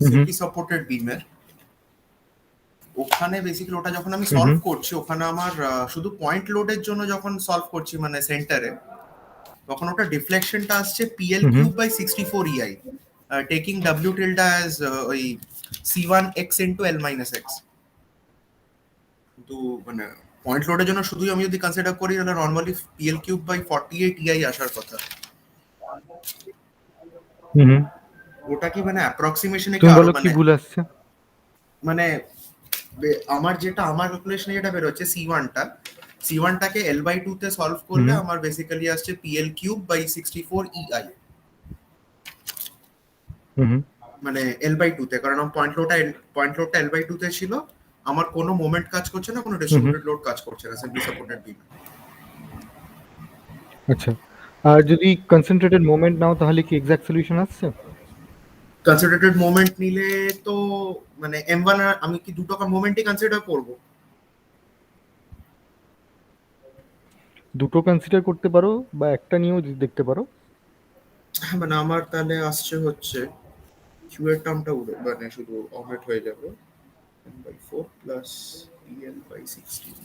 Semi supported বিমের। ওখানে basically ওটা যখন আমি সলভ করছি, ওখানে আমার শুধু পয়েন্ট লোডের জন্য যখন সলভ করছি মানে সেন্টারে, তখন ওটা ডিফ্লেকশনটা আসছে PL cube by 64 EI, taking W tilde as ওই C1x into L minus x. কিন্তু মানে পয়েন্ট লোডের জন্য শুধুই আমি যদি কনসিডার করি তাহলে normally PL cube by 48 EI আসার কথা। ওটা কি মানে অ্যাপ্রক্সিমেশনে কি আরো মানে ভুল আসছে? মানে আমার ক্যালকুলেশনে যেটা বের হচ্ছে C1টাকে L/2 তে সলভ করলে আমার বেসিক্যালি আসছে PL কিউব বাই 64 EI, মানে L/2 তে, কারণ পয়েন্ট লোডটা L/2 তে ছিল, আমার কোনো মোমেন্ট কাজ করছে না, কোনো ডিস্ট্রিবিউটেড লোড কাজ করছে না, সিম্পলি সাপোর্টেড বিম। আচ্ছা, আর যদি কনসেন্ট্রেটেড মোমেন্ট নাও তাহলে কি এক্সাক্ট সলিউশন আসছে? কনসিডারেটেড মোমেন্ট নিলে তো মানে M1 আমি কি দুটো মোমেন্টই কনসিডার করব? দুটো কনসিডার করতে পারো বা একটা নিয়েও দেখতে পারো। মানে আমার তাহলে আসছে হচ্ছে Q এর টার্মটা মানে শুধু অমেট হয়ে যাবে, M/4 প্লাস PL/16।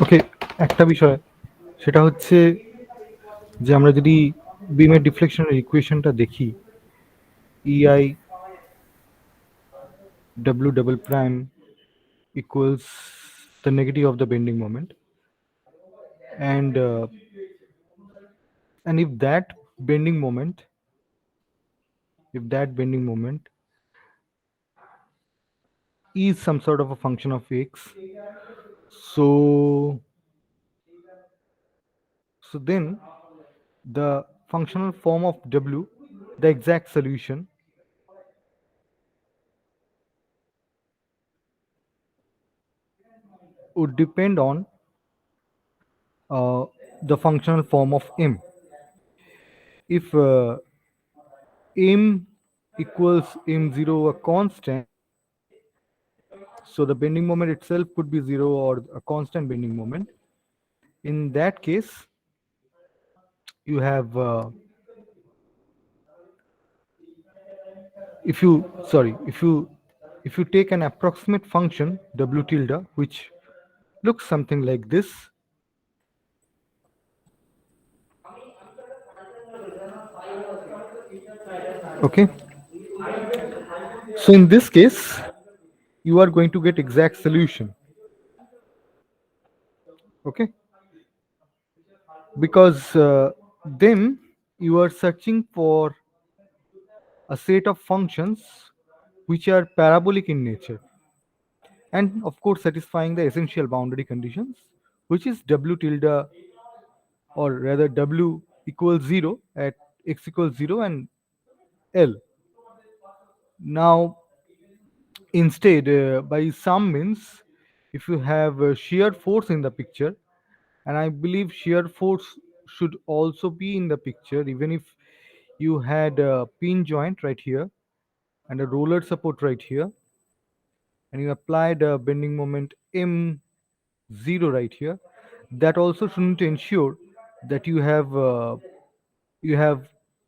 ওকে, একটা বিষয় সেটা হচ্ছে যে আমরা যদি বিমের ডিফ্লেকশনের ইকুয়েশনটা দেখি, EI W double prime equals the negative of the bending moment, and if that bending moment is some sort of a function of x, so then the functional form of W, the exact solution, would depend on the functional form of M. If M equals M0 a constant, so the bending moment itself could be 0 or a constant bending moment. In that case, you have if you take an approximate function W tilde, which looks something like this, okay, so in this case you are going to get exact solution, okay, because then you are searching for a set of functions which are parabolic in nature, and of course satisfying the essential boundary conditions, which is W tilde, or rather W equals 0 at x equals 0 and L. Now instead, by some means, if you have shear force in the picture, and I believe shear force should also be in the picture, even if you had a pin joint right here and a roller support right here, and you applied a bending moment M0 right here, that also shouldn't ensure that you have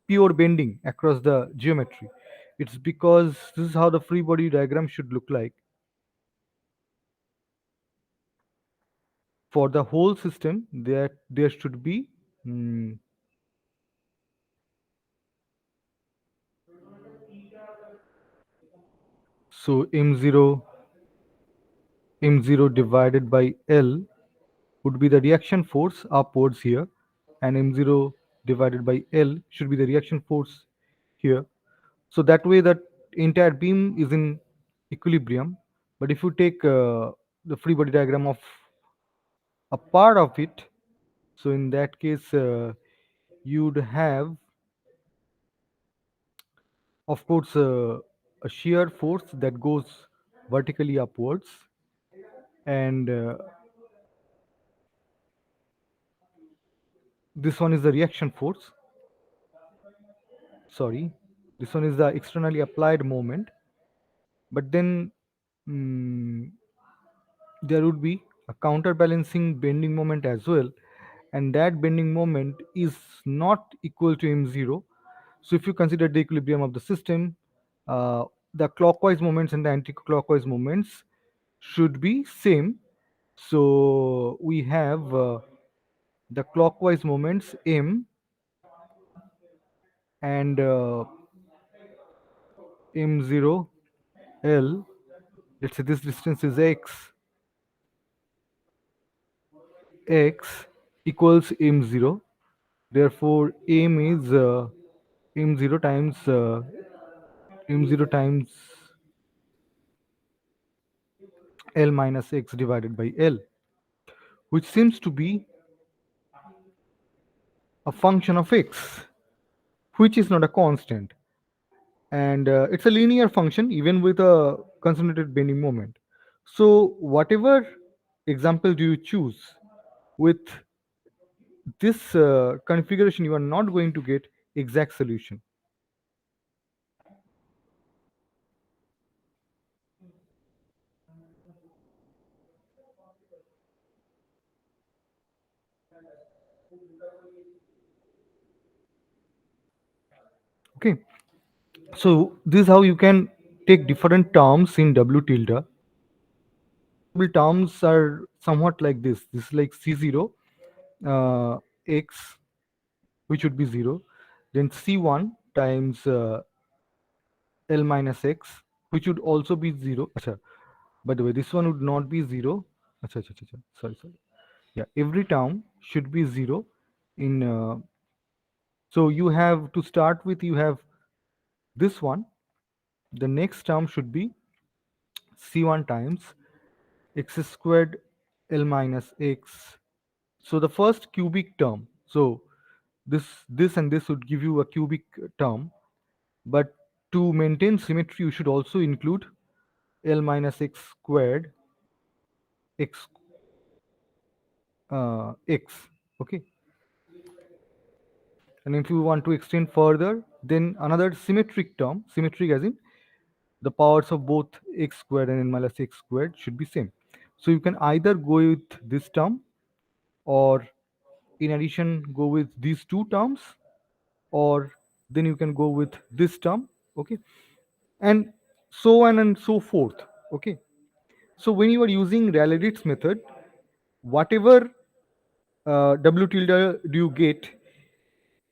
pure bending across the geometry. It's because this is how the free body diagram should look like. For the whole system, there should be so M0 divided by L would be the reaction force upwards here, and M0 divided by L should be the reaction force here. So that way that entire beam is in equilibrium. But if you take the free body diagram of a part of it. So in that case, you'd have, of course, a shear force that goes vertically upwards, and this one is the reaction force. Sorry, this one is the externally applied moment. But then mm, there would be a counterbalancing bending moment as well, and that bending moment is not equal to m0. So if you consider the equilibrium of the system, the clockwise moments and the anti-clockwise moments should be same. So we have the clockwise moments m, and m0 l. Let's say this distance is x equals m0. Therefore m is m0 times m0 times l minus x divided by l, which seems to be a function of x, which is not a constant, and it's a linear function even with a concentrated bending moment. So whatever example do you choose, with this configuration you are not going to get exact solution. Okay, so this is how you can take different terms in w tilde. Terms are somewhat like this is like c0 x, which would be 0, then c1 times l minus x, which would also be 0. Acha, by the way, this one would not be 0. Acha, acha, acha, acha. Sorry. Yeah, every term should be 0 in so you have to start with, you have this one, the next term should be c1 times x squared l minus x. So the first cubic term, so this and this would give you a cubic term, but to maintain symmetry you should also include l minus x squared x x. Okay, and if you want to extend further, then another symmetric term, symmetric as in the powers of both x squared and n minus x squared should be same. So you can either go with this term, or in addition go with these two terms, or then you can go with this term. Okay, and so on and so forth. Okay, so when you are using Rayleigh-Ritz method, whatever w tilde do you get,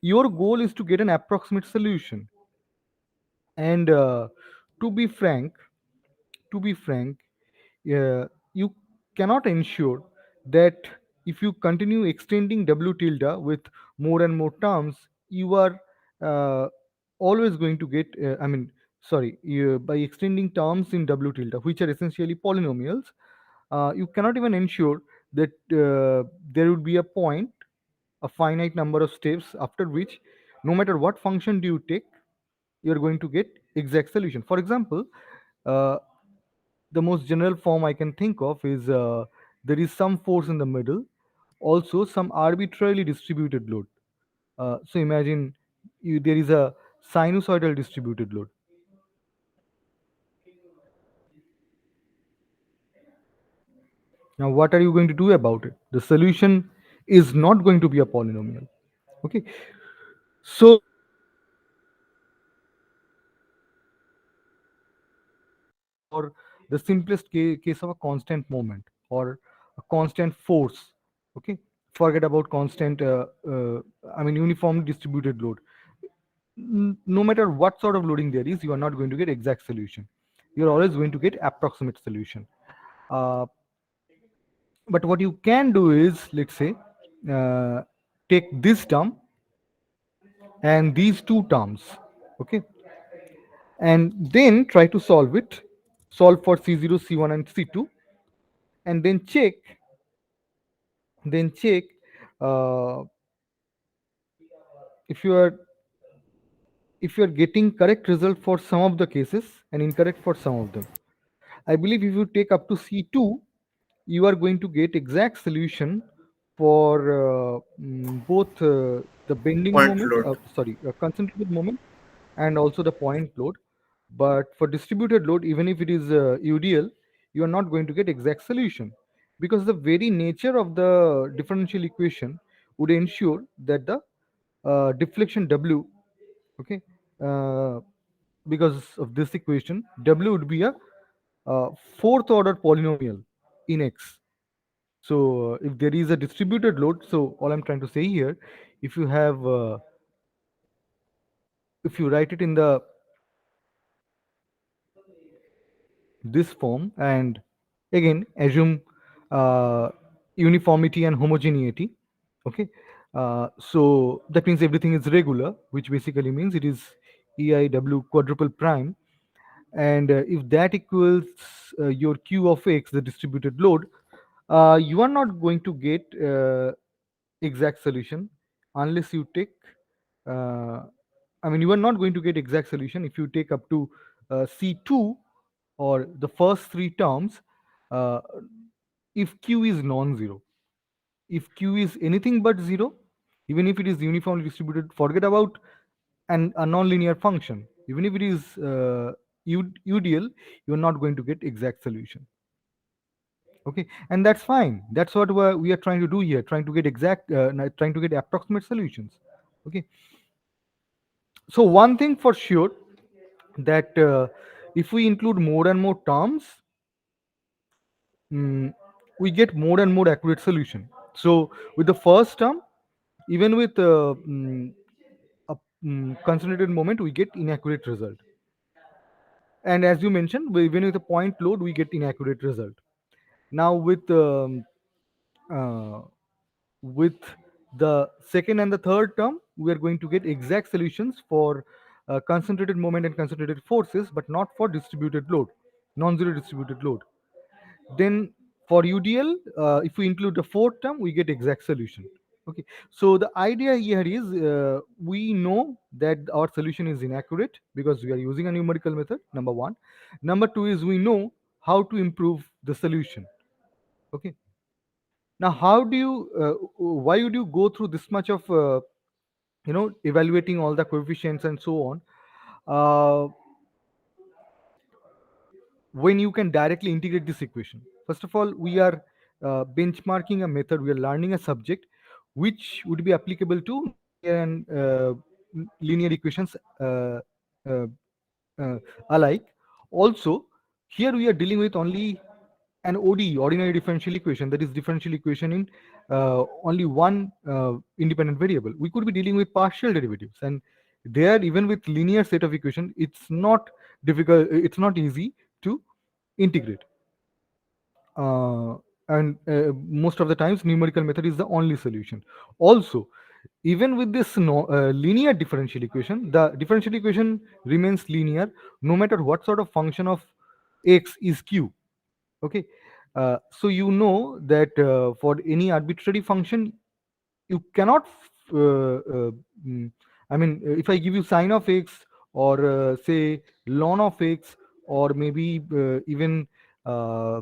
your goal is to get an approximate solution. And to be frank, to be frank, you cannot ensure that if you continue extending w tilde with more and more terms, you are uh, always going to get, sorry, by extending terms in w tilde, which are essentially polynomials, you cannot even ensure that there would be a point, a finite number of steps after which, no matter what function do you take, you're going to get exact solution. For example, uh, the most general form I can think of is there is some force in the middle, also some arbitrarily distributed load. So imagine there is a sinusoidal distributed load. Now, what are you going to do about it? The solution is not going to be a polynomial. Okay, so or the simplest case of a constant moment or a constant force. Okay, forget about constant uniform distributed load. No matter what sort of loading there is, you are not going to get exact solution. You're always going to get approximate solution. uh, but what you can do is, let's say, uh, take this term and these two terms. Okay, and then try to solve it, solve for c0, c1 and c2, and then check uh, if you are getting correct result for some of the cases and incorrect for some of them. I believe if you take up to C2, you are going to get exact solution for both the bending Point moment, load. concentrated moment, and also the point load. But for distributed load, even if it is UDL, you are not going to get exact solution, because the very nature of the differential equation would ensure that the deflection W, okay, uh, because of this equation, W would be a fourth order polynomial in X. So if there is a distributed load, so all I'm trying to say here, if you have if you write it in the this form, and again assume uh, uniformity and homogeneity, okay, so that means everything is regular, which basically means it is EIW quadruple prime, and if that equals your Q of X, the distributed load, you are not going to get exact solution unless you take uh, I mean, you are not going to get exact solution if you take up to C2 or the first three terms, uh, if Q is non-zero. If Q is anything but zero, even if it is uniformly distributed, forget about a non-linear function. Even if it is UDL, you are not going to get exact solution. Okay, and that's fine. That's what we are trying to do here, trying to get trying to get approximate solutions. Okay, so one thing for sure, that if we include more and more terms, mm, we get more and more accurate solution. So with the first term, even with a concentrated moment, we get inaccurate result. And as you mentioned, even with a point load, we get inaccurate result. Now uh, with the second and the third term, we are going to get exact solutions for concentrated moment and concentrated forces, but not for distributed load, non-zero distributed load. Then for UDL, if we include the fourth term, we get exact solution. Okay, so the idea here is we know that our solution is inaccurate because we are using a numerical method. Number one. Number two is we know how to improve the solution. Okay. Now, how do you? Why would you go through this much of evaluating all the coefficients and so on? Uh, when you can directly integrate this equation. First of all, we are benchmarking a method, we are learning a subject which would be applicable to nonlinear and linear equations uh, uh, alike. Also, here we are dealing with only an ODE, ordinary differential equation, that is differential equation in only one independent variable. We could be dealing with partial derivatives, and there, even with linear set of equation, it's not difficult, it's not easy to integrate. And most of the times numerical method is the only solution. Also, even with this linear differential equation, the differential equation remains linear no matter what sort of function of x is q. Okay, so you know that for any arbitrary function you cannot mm, I mean, if I give you sine of x, or say ln of x, or maybe even uh,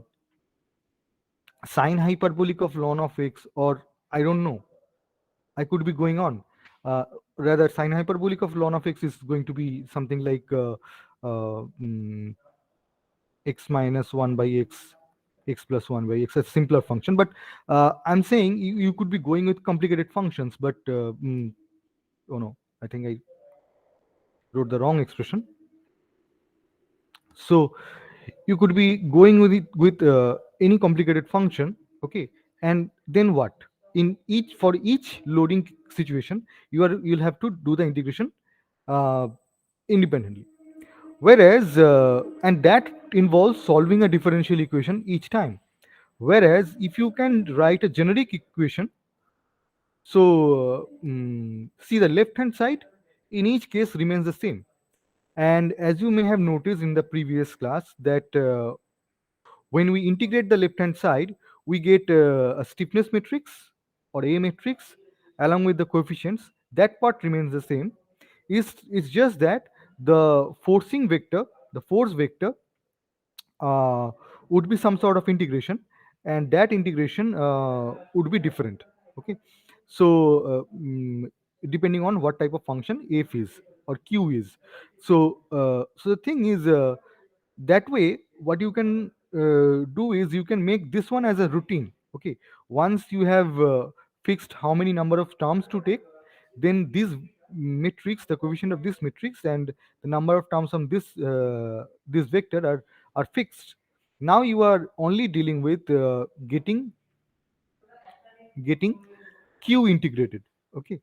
sine hyperbolic of ln of x, or I don't know, I could be going on. uh, Rather, sine hyperbolic of ln of x is going to be something like uh, mm, x minus 1 by x, x plus 1 by x, a simpler function. But I'm saying you could be going with complicated functions, but oh no, I think I wrote the wrong expression. So you could be going with it with any complicated function. Okay, and then what? In each For each loading situation, you'll have to do the integration uh, independently. Whereas and that involves solving a differential equation each time. Whereas if you can write a generic equation, so see, the left hand side in each case remains the same. And as you may have noticed in the previous class, that When we integrate the left hand side, we get a stiffness matrix or A matrix along with the coefficients. That part remains the same. It's just that the forcing vector, the force vector, uh, would be some sort of integration, and that integration would be different. Okay, so depending on what type of function f is or q is. So the thing is, that way what you can do is you can make this one as a routine. Okay, once you have fixed how many number of terms to take, then this matrix, the coefficient of this matrix and the number of terms on this vector are fixed. Now you are only dealing with getting q integrated. Okay,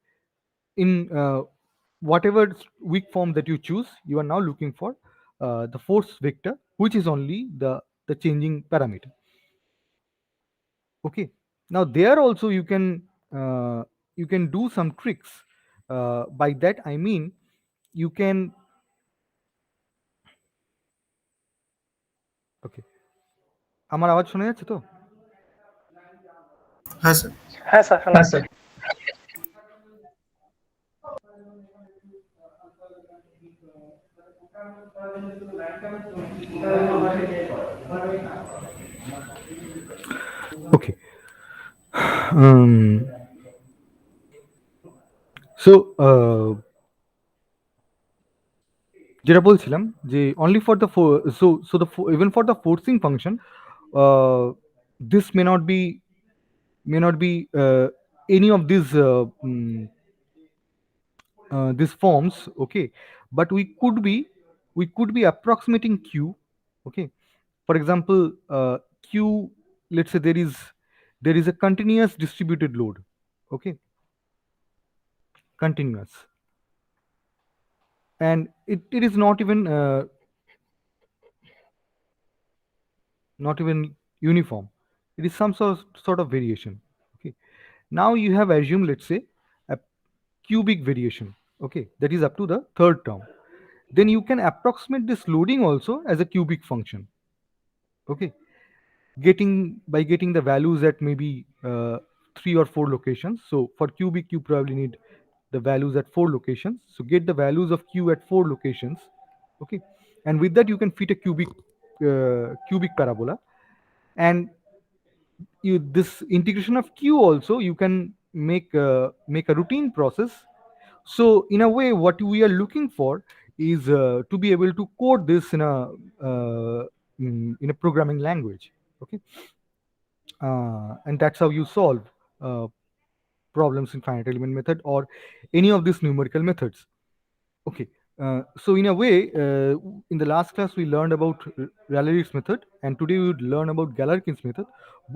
in whatever weak form that you choose, you are now looking for the force vector, which is only the changing parameter. Okay, now there also you can do some tricks. By that I mean, you can. Okay, আমার আওয়াজ শোনা যাচ্ছে তো? হ্যাঁ sir. হ্যাঁ sir, শোনা যাচ্ছে। Okay. um, so যেটা বলছিলাম যে only for the even for the forcing function, this may not be any of these forms. Okay, but we could be approximating q. Okay, for example, q, let's say there is a continuous distributed load. Okay, continuous, and it is not even uniform. It is some sort of variation. Okay, now you have assumed, let's say, a cubic variation. Okay, that is up to the third term. Then you can approximate this loading also as a cubic function. Okay, getting the values at maybe 3 or 4 locations. So for cubic, you probably need the values at 4 locations. So get the values of q at 4 locations. Okay, and with that you can fit a cubic parabola. And this integration of q also you can make a routine process. So in a way, what we are looking for is to be able to code this in a programming language. Okay, and that's how you solve uh, problems in finite element method or any of these numerical methods. Okay, so in a way, in the last class we learned about Rayleigh's method, and today we would learn about Galerkin's method.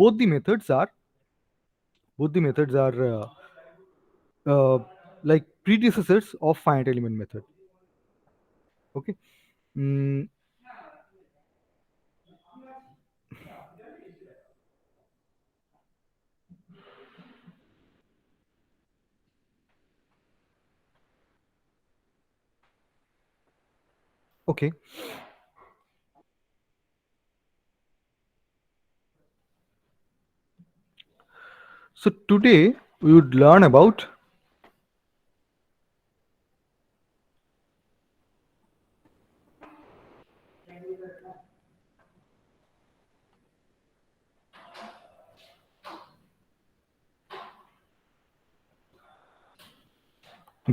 Both the methods are both the methods are like predecessors of finite element method. Okay. Mm, okay. So today we would learn about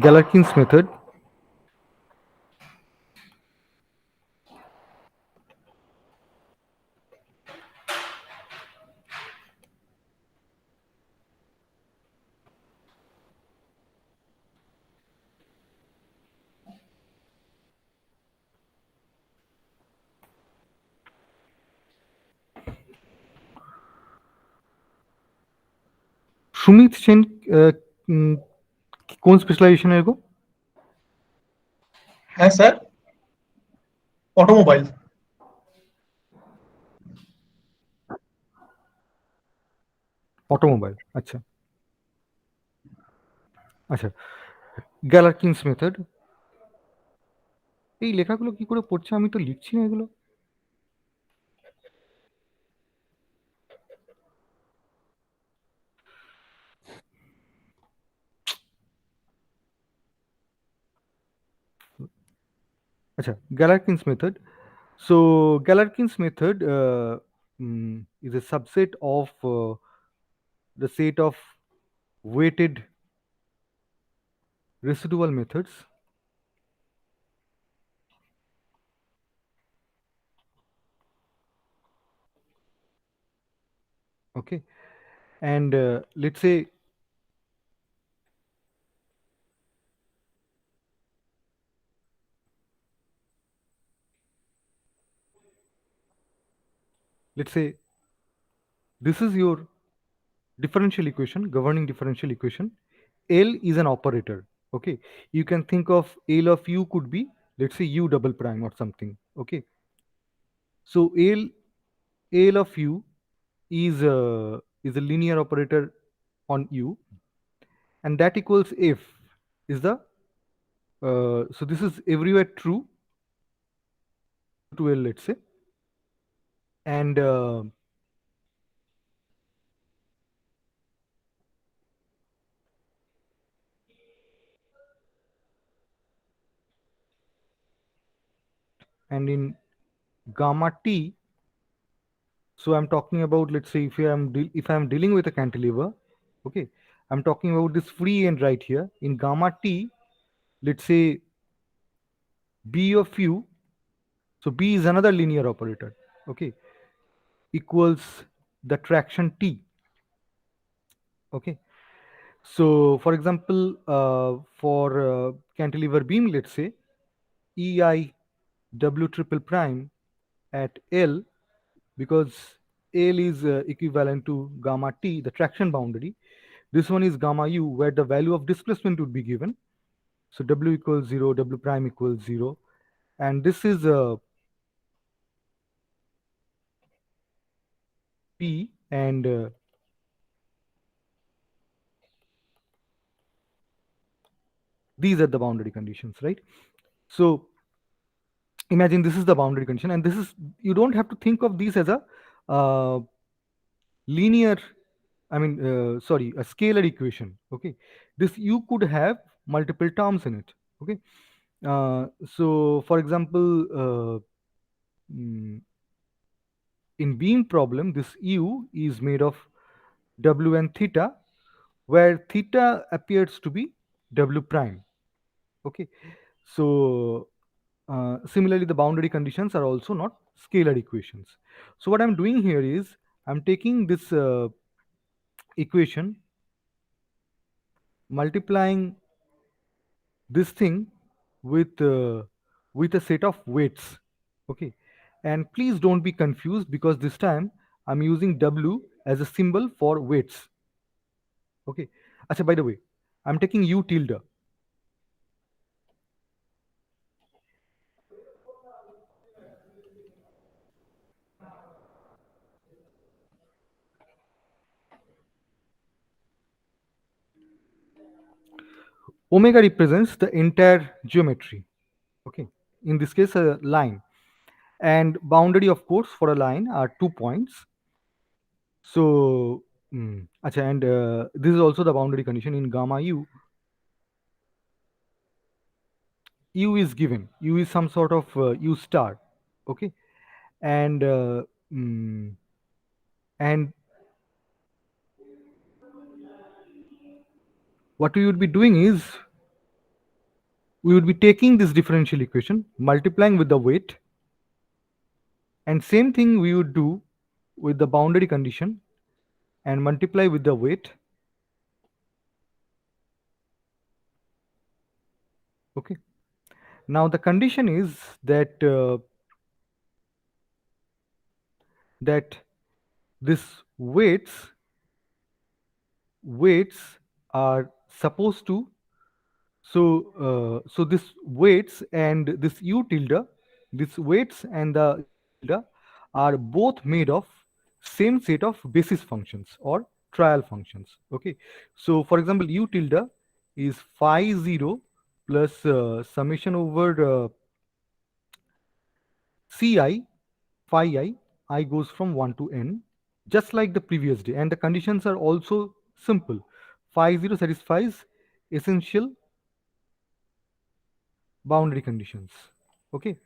Galerkin's method. Sumit Sen উম, কোন specialisation এগো? হ্যাঁ sir, automobile. Automobile, আচ্ছা আচ্ছা। Galerkin's method, এই লেখাগুলো কি করে পড়ছে? আমি তো লিখছি না এগুলো। Acha, Galerkin's method. So Galerkin's method is a subset of the set of weighted residual methods. Okay, and let's say this is your differential equation, governing differential equation. L is an operator. Okay, you can think of L of u could be, let's say, u double prime or something. Okay, so L of u is a linear operator on u, and that equals f is the so this is everywhere true to L, let's say, and in gamma t. So I'm talking about, let's say, if I'm dealing with a cantilever, okay, I'm talking about this free end right here in gamma t. Let's say b of u. So b is another linear operator. Okay, equals the traction t. Okay, so for example, for cantilever beam, let's say ei w triple prime at L, because L is equivalent to gamma t, the traction boundary. This one is gamma u, where the value of displacement would be given. So w equals 0, w prime equals 0. And this is p, and these are the boundary conditions, right? So imagine this is the boundary condition, and this is, you don't have to think of these as a uh, linear, sorry, a scalar equation. Okay, this you could have multiple terms in it. Okay, so for example, mm, in beam problem, this u is made of w and theta, where theta appears to be w prime. Okay, so similarly, the boundary conditions are also not scalar equations. So what I'm doing here is I'm taking this equation, multiplying this thing with a set of weights. Okay, and please don't be confused, because this time I'm using w as a symbol for weights. Okay, Acha, by the way, I'm taking u tilde. Omega represents the entire geometry. Okay, in this case, a line. And boundary, of course, for a line are 2 points. So acha, and this is also the boundary condition in gamma u. U is given, u is some sort of u star. Okay, and and what we would be doing is we would be taking this differential equation, multiplying with the weight, and same thing we would do with the boundary condition and multiply with the weight. Okay, now the condition is that that this weights are supposed to, so this weights and this u tilde, this weights and the tilde are both made of same set of basis functions or trial functions. Okay, so for example, u tilde is phi 0 plus summation over ci phi I goes from 1 to n, just like the previous day, and the conditions are also simple. Phi 0 satisfies essential boundary conditions. Okay,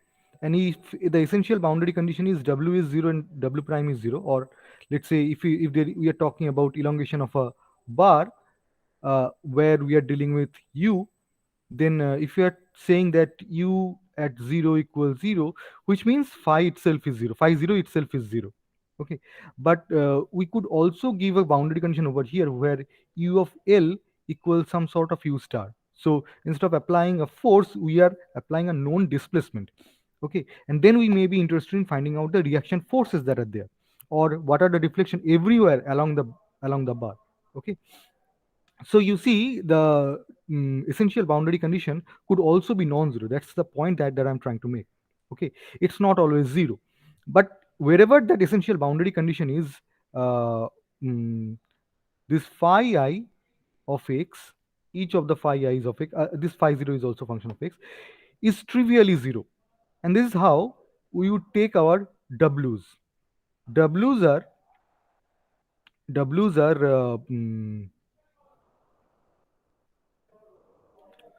and if the essential boundary condition is w is 0 and w prime is 0, or let's say we are talking about elongation of a bar, where we are dealing with u, then if you are saying that u at 0 equals 0, which means phi itself is 0, phi 0 itself is 0. Okay, but we could also give a boundary condition over here where u of l equals some sort of u star. So instead of applying a force, we are applying a known displacement. Okay, and then we may be interested in finding out the reaction forces that are there, or what are the deflection everywhere along the bar. Okay, so you see the essential boundary condition could also be non-zero. That's the point that I'm trying to make. Okay, it's not always zero, but wherever that essential boundary condition is, uh, mm, this phi I of x, each of the phi i's of x, this phi 0 is also function of x, is trivially zero. And this is how we would take our w's. w's are w's are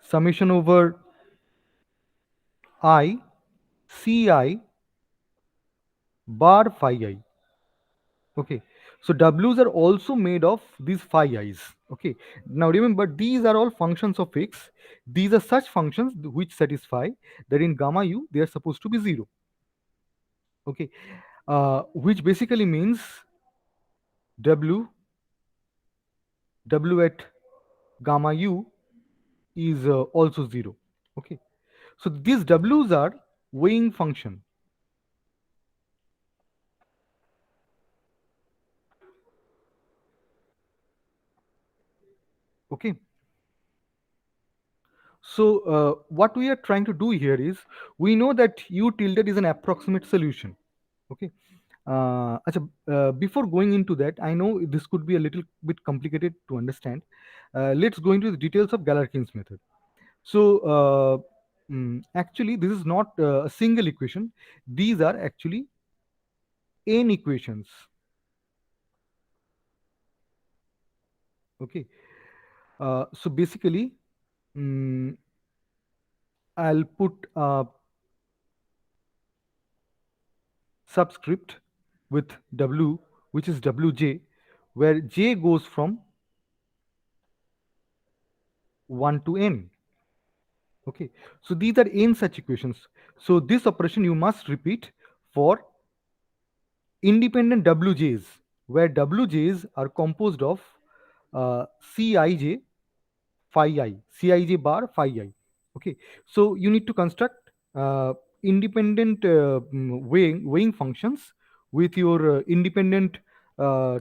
summation over I ci bar phi I. Okay, so w's are also made of these phi i's. Okay, now remember, these are all functions of x. These are such functions which satisfy that in gamma u they are supposed to be zero. Okay, which basically means w at gamma u is also zero. Okay, so these w's are weighing function. Okay, so what we are trying to do here is, we know that u tilde is an approximate solution. Okay, before going into that, I know this could be a little bit complicated to understand. Let's go into the details of Galerkin's method. So actually this is not a single equation. These are actually n equations. Okay, so basically, I'll put a subscript with w, which is wj, where j goes from 1 to n. Okay, so these are n such equations. So this operation you must repeat for independent wj's, where wj's are composed of cij phi I, cij bar phi I. Okay, so you need to construct independent weighing functions with your independent uh,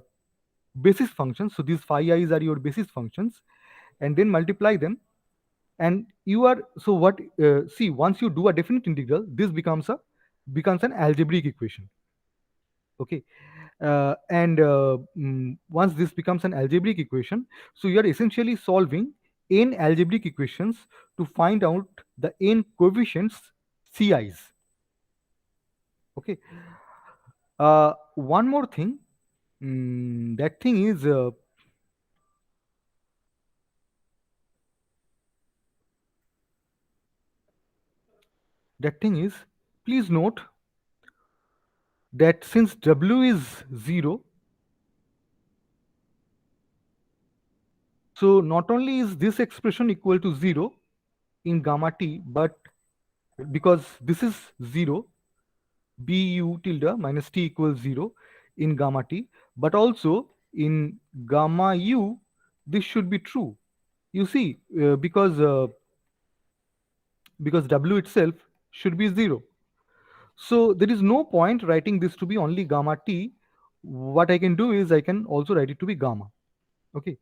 basis functions. So these phi i's are your basis functions, and then multiply them. And you are, so what, see, once you do a definite integral, this becomes an algebraic equation. Okay, and once this becomes an algebraic equation, so you are essentially solving n algebraic equations to find out the n coefficients ci's. Okay, one more thing, that thing is please note that since w is 0, so not only is this expression equal to 0 in gamma t, but because this is 0, bu tilde minus t equals 0 in gamma t, but also in gamma u, this should be true. You see, because w itself should be 0. So there is no point writing this to be only gamma t. What I can do is I can also write it to be gamma. Okay.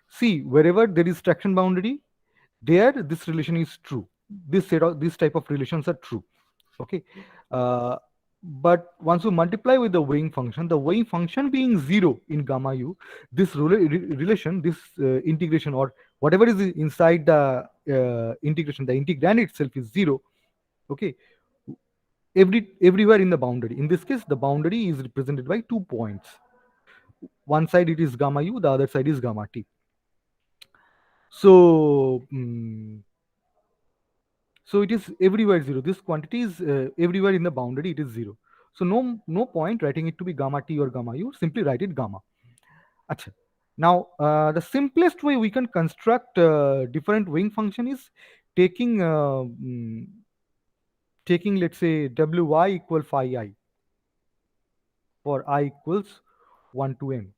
See, wherever there is traction boundary, there this relation is true. This type of relations are true. Okay. But once you multiply with the weighing function being 0 in gamma u, this relation, this integration, or whatever is inside the integration, the integrand itself is 0. Okay, everywhere in the boundary. In this case, the boundary is represented by 2 points. One side it is gamma u, the other side is gamma t. So So it is everywhere 0. This quantity is everywhere in the boundary, it is 0. So no point writing it to be gamma t or gamma u, simply write it gamma. Acha. Now, the simplest way we can construct different wing function is taking taking, let's say, wy equal phi I for I equals 1 to n.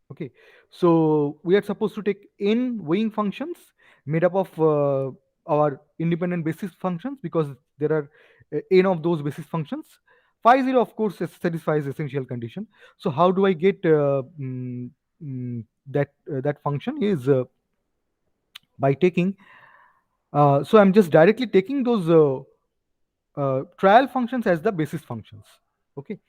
Okay, so we are supposed to take n weighing functions made up of our independent basis functions, because there are n of those basis functions. Phi 0, of course, satisfies essential condition. So how do I get that function is by taking. So I'm just directly taking those trial functions as the basis functions. Okay,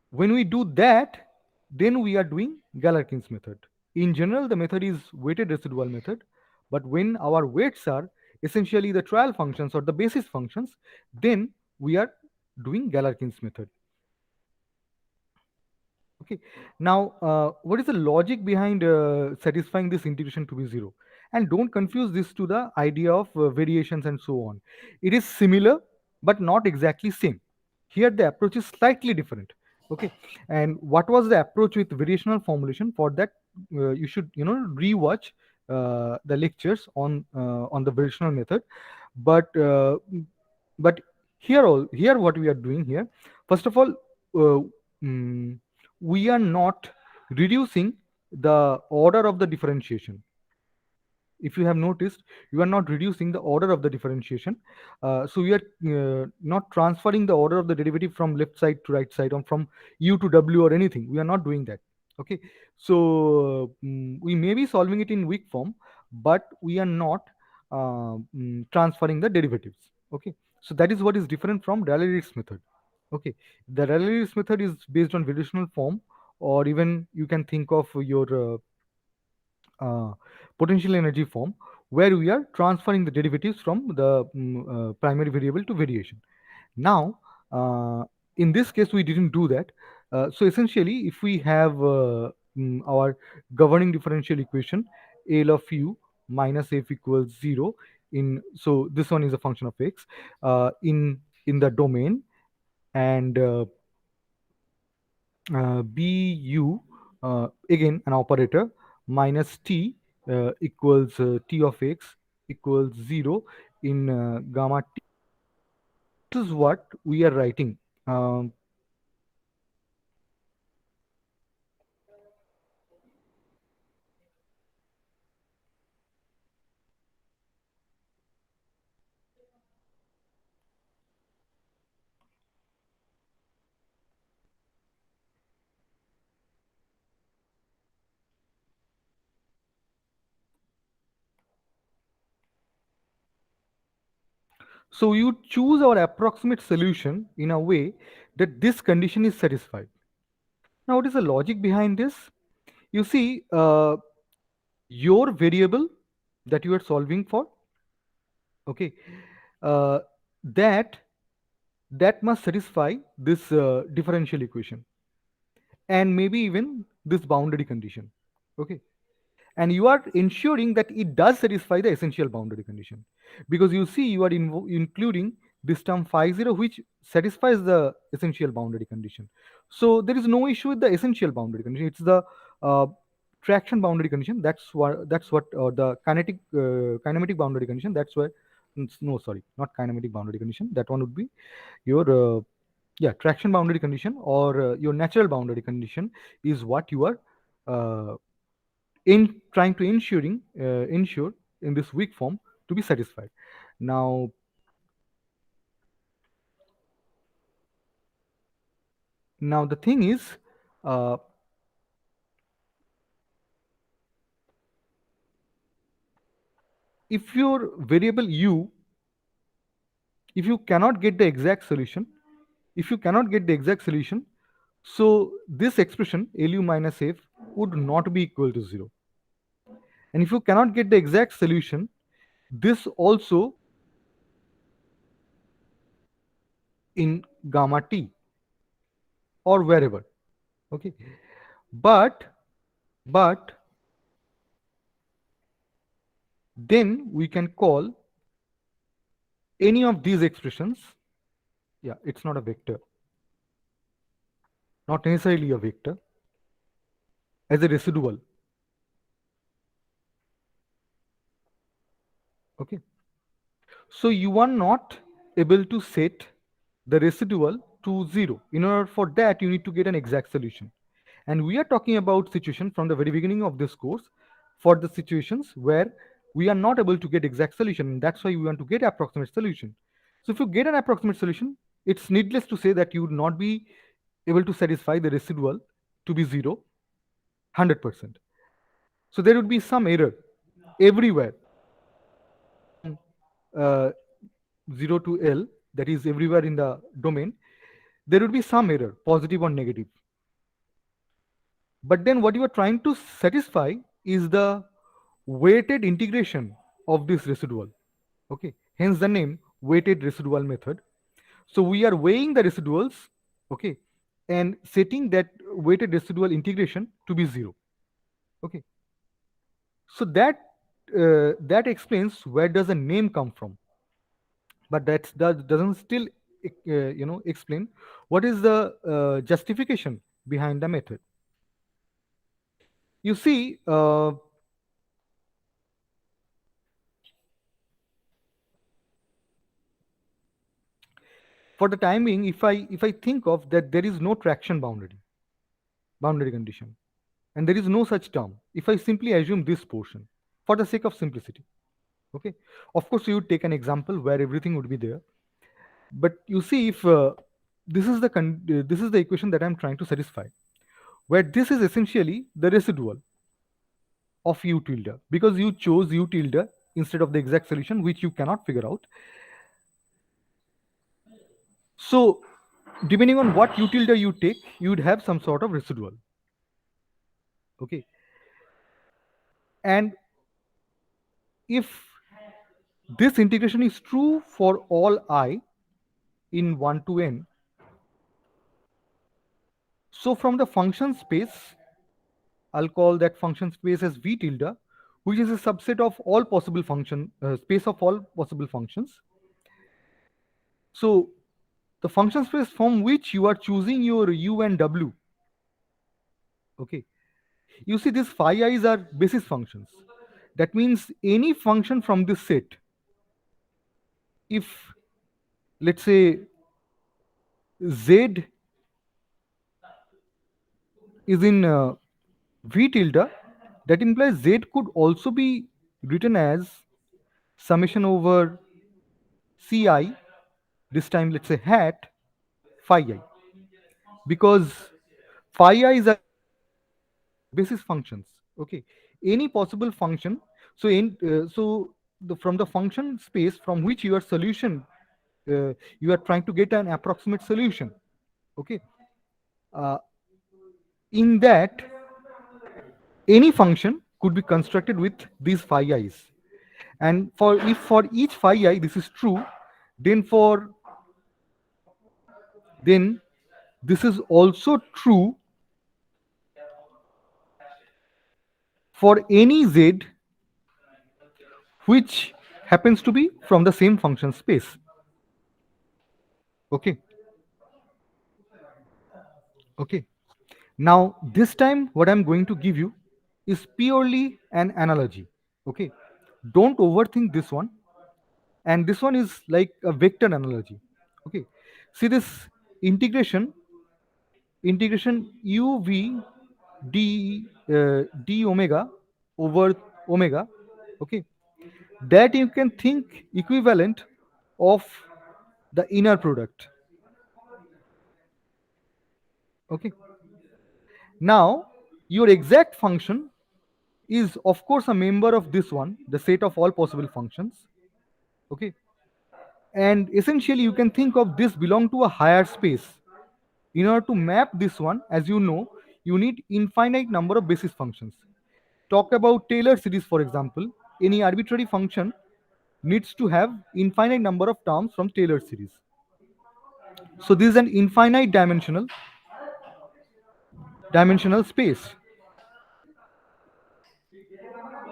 when we do that, then we are doing Galerkin's method. In general, the method is weighted residual method, but when our weights are essentially the trial functions or the basis functions, then we are doing Galerkin's method. Okay, now what is the logic behind satisfying this integration to be 0? And don't confuse this to the idea of variations and so on. It is similar but not exactly same. Here the approach is slightly different. Okay, and what was the approach with variational formulation? For that you should rewatch the lectures on the variational method. But uh, but here what we are doing here, first of all, uh, mm, we are not reducing the order of the differentiation. If you have noticed, you are not reducing the order of the differentiation. So we are not transferring the order of the derivative from left side to right side, or from u to w or anything. We are not doing that. Okay, so we may be solving it in weak form, but we are not transferring the derivatives. Okay, so that is what is different from Rayleigh-Ritz method. Okay, the Rayleigh-Ritz method is based on variational form, or even you can think of your potential energy form, where we are transferring the derivatives from the primary variable to variation. Now, in this case, we didn't do that. So essentially, if we have our governing differential equation, L of u minus f equals 0, in, so this one is a function of x in the domain, and bu, again an operator, minus t equals t of x equals 0 in gamma t. This is what we are writing. Um, so you choose our approximate solution in a way that this condition is satisfied. Now, what is the logic behind this? You see, your variable that you are solving for, okay, uh, that that must satisfy this differential equation, and maybe even this boundary condition. Okay, and you are ensuring that it does satisfy the essential boundary condition, because you see you are including this term phi 0, which satisfies the essential boundary condition. So there is no issue with the essential boundary condition. It's the uh, traction boundary condition, that's what the kinematic boundary condition, that's where, no, sorry, not kinematic boundary condition, that one would be your yeah, traction boundary condition, or your natural boundary condition is what you are uh, in trying to ensure in this weak form to be satisfied. Now the thing is, uh, if your variable u, if you cannot get the exact solution, if you cannot get the exact solution, so this expression lu minus f would not be equal to 0. And if you cannot get the exact solution, this also in gamma t or wherever. Okay, but but then we can call any of these expressions, yeah, it's not a vector, not necessarily a vector, as a residual. Okay. So you are not able to set the residual to 0. In order for that, you need to get an exact solution. And we are talking about situation from the very beginning of this course for the situations where we are not able to get exact solution. And that's why we want to get approximate solution. So if you get an approximate solution, it's needless to say that you would not be able to satisfy the residual to be 0, 100%. So there would be some error everywhere. Uh, 0 to L, that is everywhere in the domain, there would be some error, positive or negative. But then what you are trying to satisfy is the weighted integration of this residual. Okay, hence the name weighted residual method. So we are weighing the residuals, okay, and setting that weighted residual integration to be 0. Okay, so that explains where does the name come from. But that doesn't still explain what is the justification behind the method. You see, for the time being, if I think of that there is no traction boundary condition, and there is no such term, if I simply assume this portion for the sake of simplicity, okay, of course you would take an example where everything would be there. But you see, if this is the equation that I'm trying to satisfy, where this is essentially the residual of u tilde, because you chose u tilde instead of the exact solution, which you cannot figure out. So depending on what u tilde you take, you would have some sort of residual. Okay, and if this integration is true for all I in 1 to n, so from the function space, I'll call that function space as v tilde, which is a subset of all possible function space of all possible functions. So the function space from which you are choosing your u and w, okay, you see these phi i's are basis functions. That means any function from this set, if let's say z is in v tilde, that implies z could also be written as summation over ci, this time let's say hat phi I, because phi i's are basis functions. Okay, any possible function. So from the function space from which your solution you are trying to get an approximate solution. Okay, uh, in that any function could be constructed with these phi i's, and for each phi I this is true, then then this is also true for any z which happens to be from the same function space. Okay, okay, now this time what I'm going to give you is purely an analogy. Okay, don't overthink this one, and this one is like a vector analogy. Okay, see this integration uv d omega over omega. Okay, that you can think equivalent of the inner product. Okay, now your exact function is of course a member of this one, the set of all possible functions. Okay, and essentially you can think of this belong to a higher space. In order to map this one, as you know, you need infinite number of basis functions. Talk about Taylor series, for example. Any arbitrary function needs to have infinite number of terms from Taylor series. So this is an infinite dimensional space.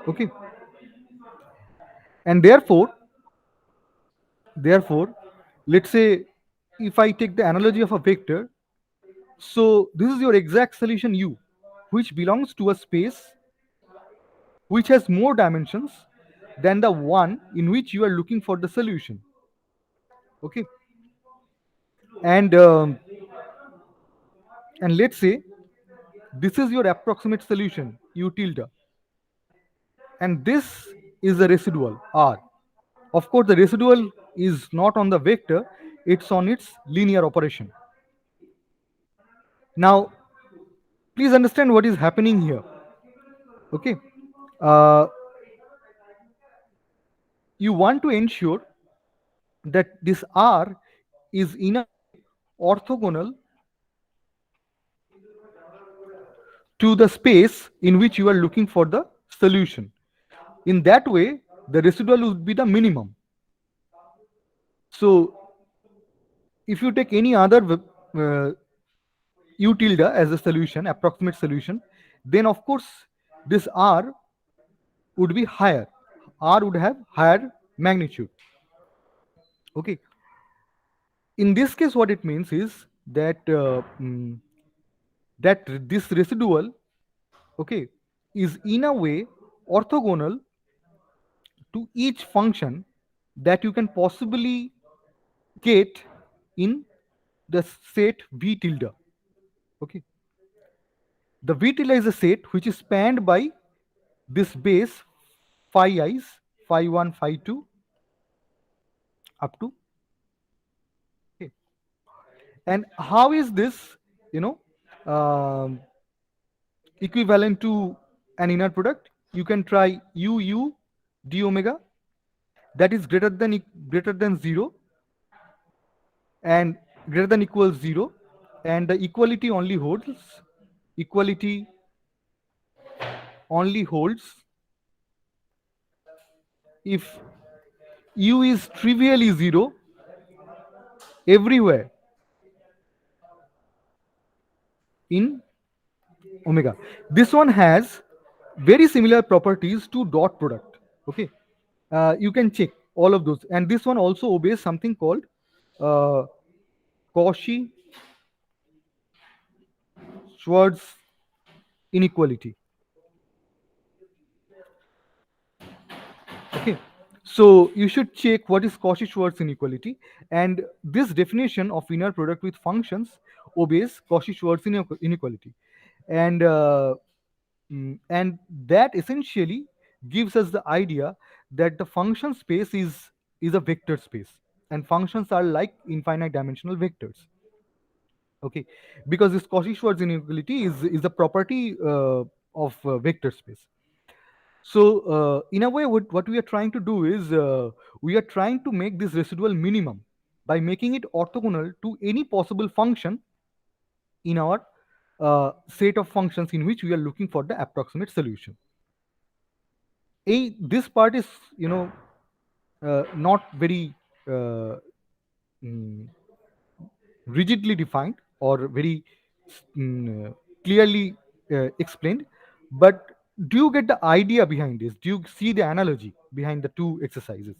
Okay. And therefore, let's say if I take the analogy of a vector, so this is your exact solution U, which belongs to a space which has more dimensions than the one in which you are looking for the solution. Okay, and um, and let's say this is your approximate solution U tilde, and this is the residual R. Of course, the residual is not on the vector; it's on its linear operation. Now, please understand what is happening here. Okay, uh, you want to ensure that this R is in a orthogonal to the space in which you are looking for the solution. In that way, the residual would be the minimum. So, if you take any other U tilde as a solution, approximate solution, then of course this R would be higher. R would have higher magnitude. Okay. In this case, what it means is that that this residual, okay, is in a way orthogonal to each function that you can possibly get in the set V tilde. Okay, the V tilde is a set which is spanned by this base phi i's, phi 1, phi 2 up to. Okay. And how is this, you know, um, equivalent to an inner product? You can try u d omega that is greater than 0 and greater than equals 0, and the equality only holds if u is trivially 0 everywhere in omega. This one has very similar properties to dot product. Okay, you can check all of those, and this one also obeys something called uh, Cauchy Schwarz inequality. Okay, so you should check what is Cauchy Schwarz inequality, and this definition of inner product with functions obeys Cauchy Schwarz inequality, and and that essentially gives us the idea that the function space is a vector space, and functions are like infinite dimensional vectors. Okay, because this Cauchy Schwarz inequality is a property of vector space. So, in a way, what we are trying to do is we are trying to make this residual minimum by making it orthogonal to any possible function in our set of functions in which we are looking for the approximate solution. This part is, not very uh, mm, rigidly defined or very clearly explained, but do you get the idea behind this? Do you see the analogy behind the two exercises?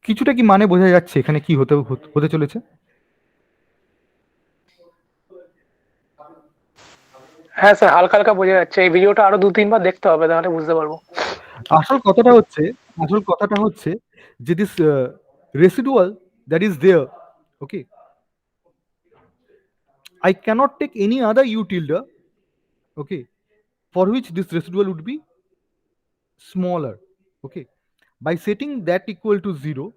কিছুটা কি মানে বোঝা যাচ্ছে এখানে কি হতে হতে চলেছে? হ্যাঁ স্যার, হালকা হালকা বোঝা যাচ্ছে। এই ভিডিওটা আরো ২-৩ বার দেখতে হবে, তাহলে বুঝতে পারবো। আসল কথাটা হচ্ছে আসল কথাটা হচ্ছে যে this residual that is there, okay, I cannot take any other u tilde, okay, for which this residual would be smaller. Okay, by setting that equal to 0,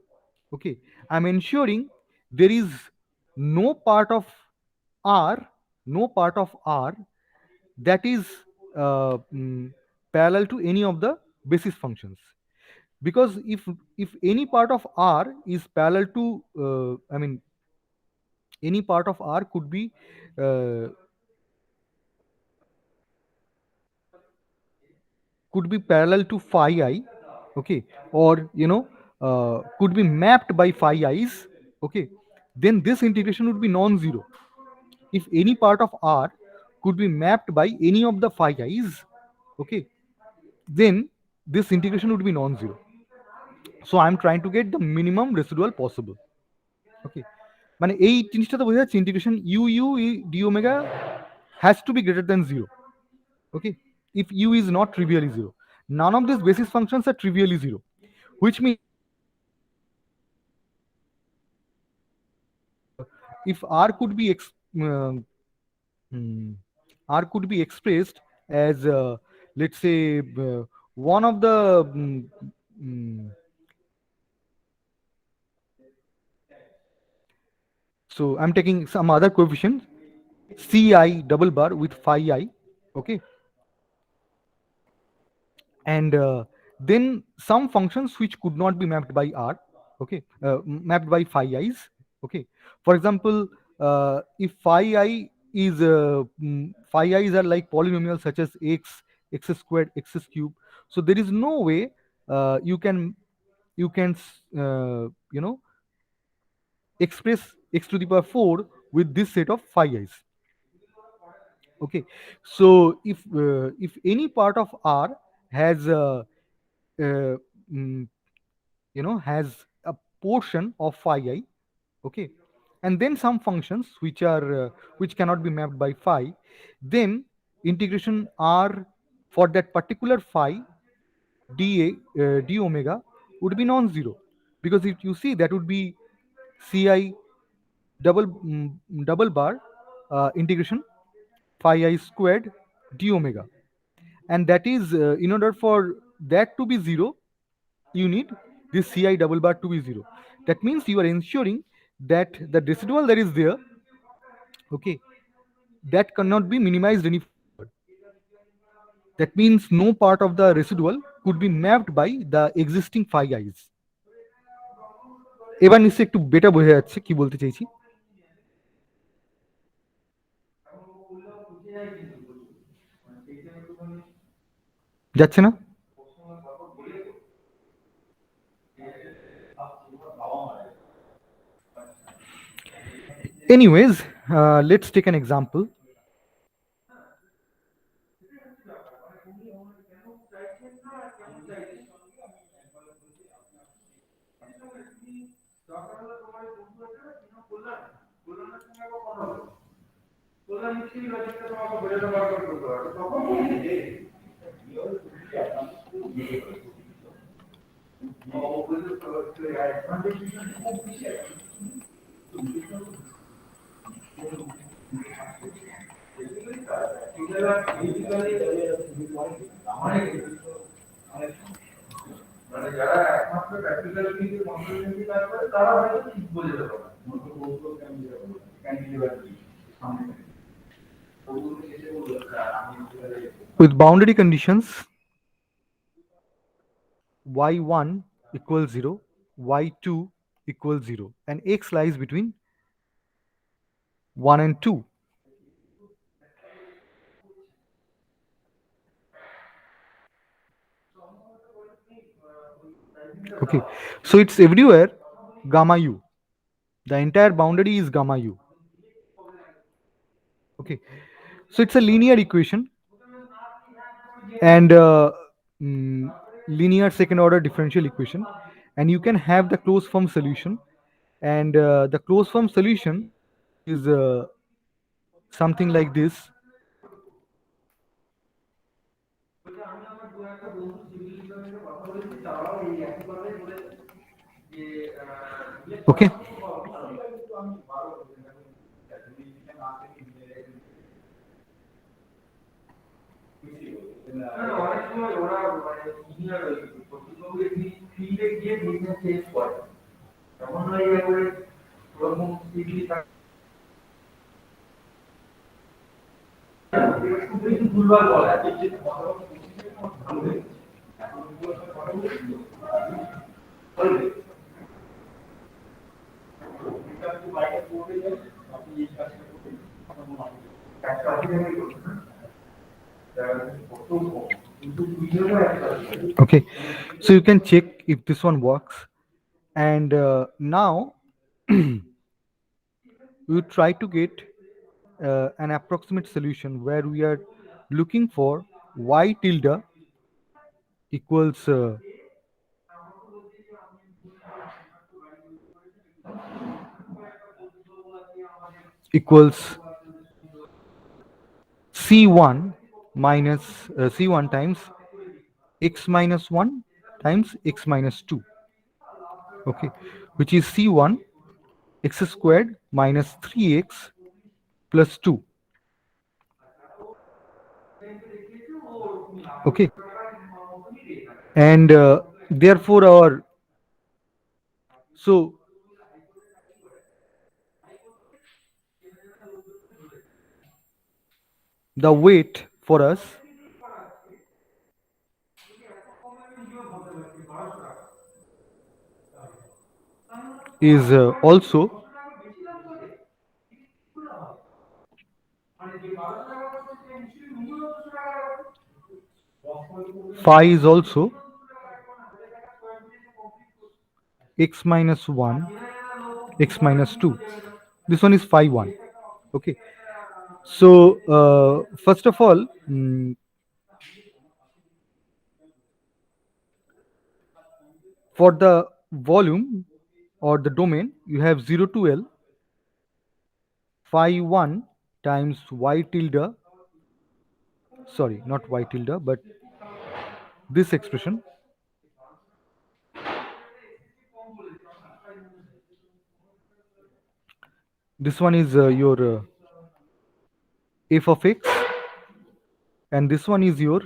okay, I'm ensuring there is no part of r no part of r that is parallel to any of the basis functions, because if any part of r is parallel to I mean any part of r uh, could be parallel to phi I, okay, or could be mapped by phi i's, okay, then this integration would be non-zero if any part of r could be mapped by any of the phi i's, okay, then this integration would be non-zero. So I'm trying to get the minimum residual possible. Okay, মানে এই জিনিসটা তো বোঝা যাচ্ছে integration u d omega has to be greater than 0. Okay, if u is not trivially 0, none of these basis functions are trivially 0, which means if r could be r could be expressed as let's say one of the so I'm taking some other coefficient ci double bar with phi I, okay, and then some functions which could not be mapped by r, okay, mapped by phi i's, okay. For example, if phi I is phi i's are like polynomials such as x squared, x cube, so there is no way you can express x to the power 4 with this set of phi i's. Okay, so if any part of r has uh, mm, has a portion of phi I, okay, and then some functions which are which cannot be mapped by phi, then integration r for that particular phi d omega would be non-zero, because if you see that would be ci double bar integration phi I squared d omega, and that is in order for that to be 0, you need this ci double bar to be 0. That means you are ensuring that the residual that is there, okay, that cannot be minimized any further. That means no part of the residual could be mapped by the existing phi i's. এবার নিশ্চয়ই একটু বেটা বোঝা যাচ্ছে কি বলতে চাইছি। যাচ্ছে না? Anyways, let's take an example. With boundary conditions y1 equals 0, y2 equals 0, and x lies between 1 and 2. Okay, so it's everywhere gamma u. The entire boundary is gamma u. Okay, so it's a linear equation and linear second order differential equation, and you can have the closed form solution, and the closed form solution is something like this. Okay, okay, so you can check if this one works, and now we try to get an approximate solution where we are looking for y tilde equals equals c1 minus c1 times x minus 1 times x minus 2, okay, which is c1 x squared minus 3x plus 2, okay, and therefore our so the weight for us is also phi is also x minus 1 x minus 2. This one is phi 1, okay. So first of all, for the volume or the domain, you have 0 to L phi 1 times y tilde, sorry, not y tilde, but this expression, this one is your f of x, and this one is your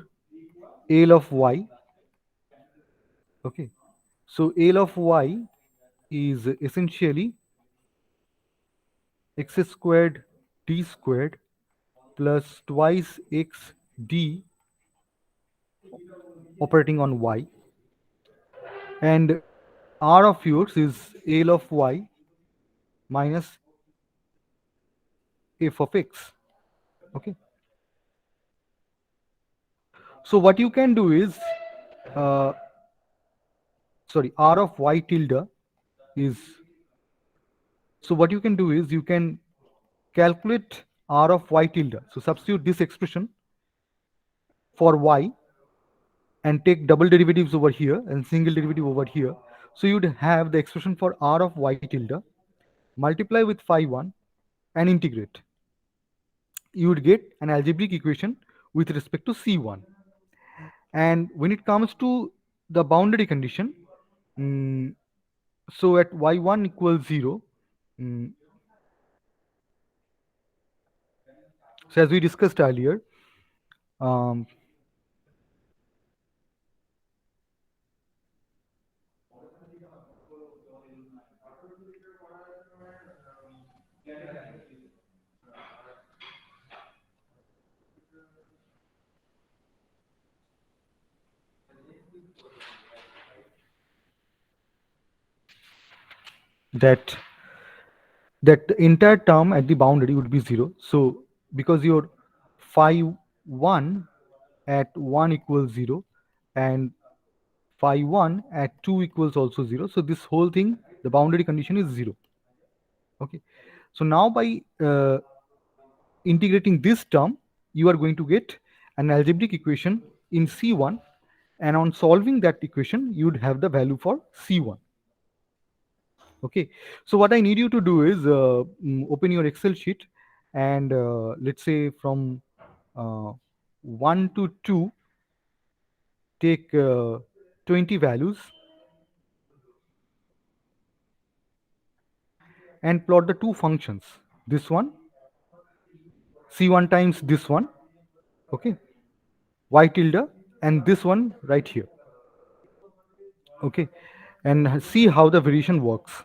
L of y, okay. So L of y is essentially x squared d squared plus twice x d operating on y, and r of yours is L of y minus f of x, okay. So what you can do is uh, sorry, r of y tilde is, so what you can do is you can calculate r of y tilde. So substitute this expression for y and take double derivatives over here and single derivative over here. So you'd have the expression for r of y tilde, multiply with phi 1 and integrate. You would get an algebraic equation with respect to C1. And when it comes to the boundary condition, so at y1 equals 0, so as we discussed earlier, um, that the entire term at the boundary would be 0. So because your phi 1 at 1 equals 0 and phi 1 at 2 equals also 0, so this whole thing, the boundary condition is 0, okay. So now by integrating this term, you are going to get an algebraic equation in C1, and on solving that equation you would have the value for C1, okay. So what I need you to do is open your Excel sheet, and let's say from 1 to 2 take 20 values and plot the two functions, this one C1 times this one, okay, y tilde, and this one right here, okay, and see how the variation works.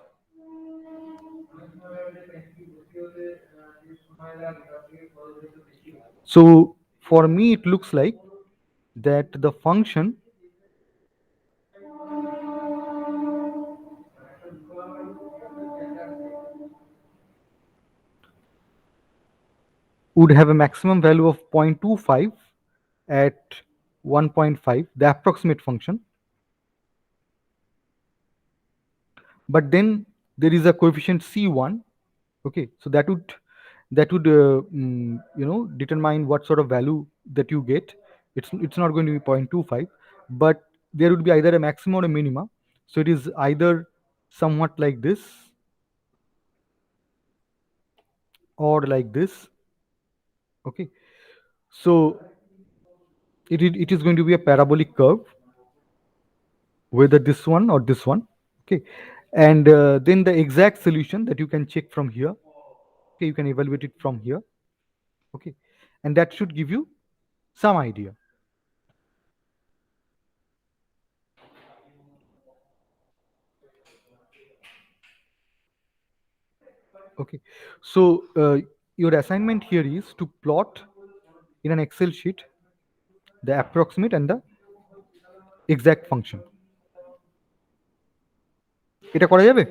So for me it looks like that the function would have a maximum value of 0.25 at 1.5, the approximate function, but then there is a coefficient C1, okay, so that would that would determine what sort of value that you get. It's not going to be 0.25, but there would be either a maximum or a minima. So it is either somewhat like this or like this. Okay, so it is going to be a parabolic curve, whether this one or this one. Okay, and then the exact solution that you can check from here. Okay, you can evaluate it from here. Okay, and that should give you some idea. Okay, so your assignment here is to plot in an Excel sheet the approximate and the exact function. এটা করা যাবে?